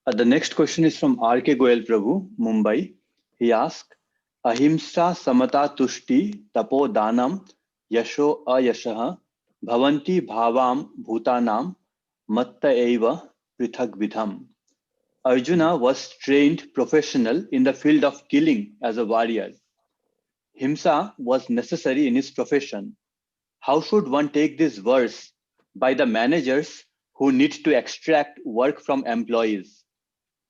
The next question is from R.K. Goyal Prabhu, Mumbai. He asked, Ahimsa samata tushti tapo danam yasho ayashaha bhavanti bhavam bhutanam matta eva prithak vidham. Arjuna was trained professional in the field of killing as a warrior. Himsa was necessary in his profession. How should one take this verse by the managers who need to extract work from employees?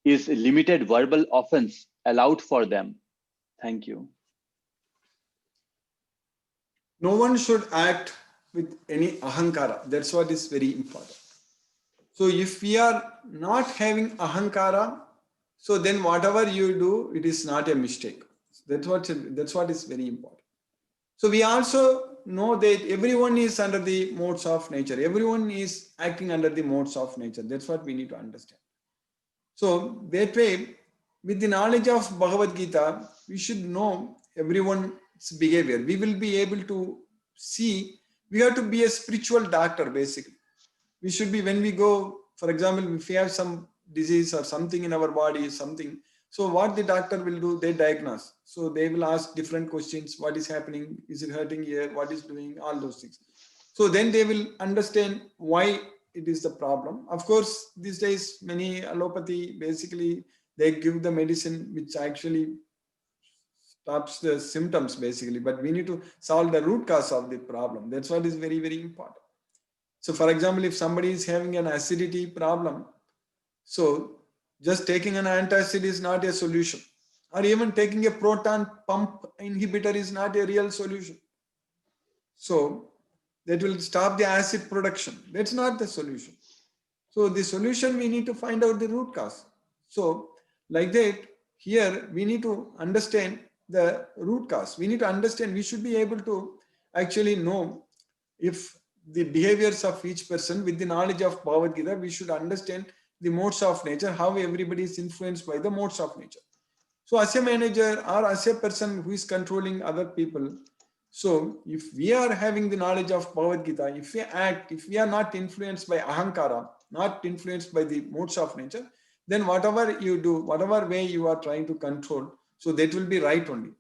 Is limited verbal offense allowed for them? Thank you. No one should act with any ahankara. That's what is very important. So if we are not having ahankara, so then whatever you do, it is not a mistake. That's what is very important. So we also know that everyone is under the modes of nature. Everyone is acting under the modes of nature. That's what we need to understand. So that way, with the knowledge of Bhagavad Gita, we should know everyone's behavior. We will be able to see, we have to be a spiritual doctor basically. We should be, when we go, for example, if we have some disease or something in our body, something, so what the doctor will do, they diagnose. So they will ask different questions. What is happening? Is it hurting here? What is doing? All those things. So then they will understand why it is the problem. Of course, these days, many allopathy, basically, they give the medicine which actually stops the symptoms, basically. But we need to solve the root cause of the problem. That's what is very, very important. So for example, if somebody is having an acidity problem, so just taking an antacid is not a solution. Or even taking a proton pump inhibitor is not a real solution. So that will stop the acid production. That's not the solution. So the solution, we need to find out the root cause. So like that, here we need to understand the root cause. We need to understand, we should be able to actually know if the behaviors of each person with the knowledge of Bhagavad Gita, we should understand the modes of nature, how everybody is influenced by the modes of nature. So as a manager or as a person who is controlling other people, so if we are having the knowledge of Bhagavad Gita, if we act, if we are not influenced by ahankara, not influenced by the modes of nature, then whatever you do, whatever way you are trying to control, so that will be right only.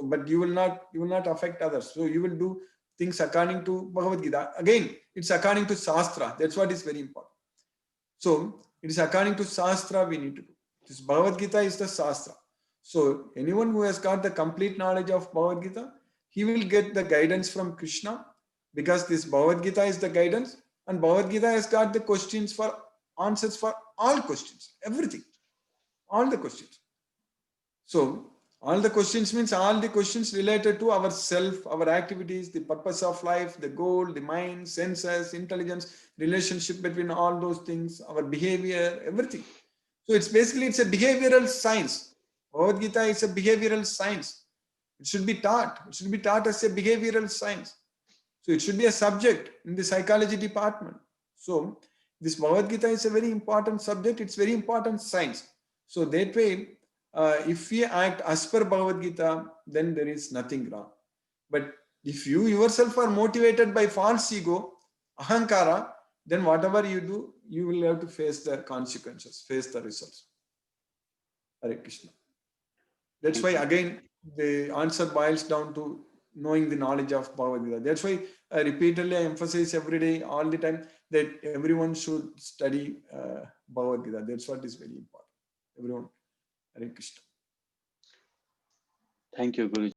But you will not affect others. So you will do things according to Bhagavad Gita. Again, it's according to Shastra. That's what is very important. So it is according to Shastra we need to do. This Bhagavad Gita is the Shastra. So anyone who has got the complete knowledge of Bhagavad Gita, he will get the guidance from Krishna, because this Bhagavad Gita is the guidance, and Bhagavad Gita has got the questions for answers for all questions, everything, all the questions. So all the questions means all the questions related to our self, our activities, the purpose of life, the goal, the mind, senses, intelligence, relationship between all those things, our behavior, everything. So it's basically, it's a behavioral science. Bhagavad Gita is a behavioral science. It should be taught. It should be taught as a behavioral science. So it should be a subject in the psychology department. So this Bhagavad Gita is a very important subject. It's very important science. So that way, if we act as per Bhagavad Gita, then there is nothing wrong. But if you yourself are motivated by false ego, ahankara, then whatever you do, you will have to face the consequences, face the results. Hare Krishna. That's why, again, the answer boils down to knowing the knowledge of Bhagavad Gita. That's why repeatedly I emphasize every day, all the time, that everyone should study Bhagavad Gita. That's what is very important. Everyone. Hare Krishna. Thank you, Guruji.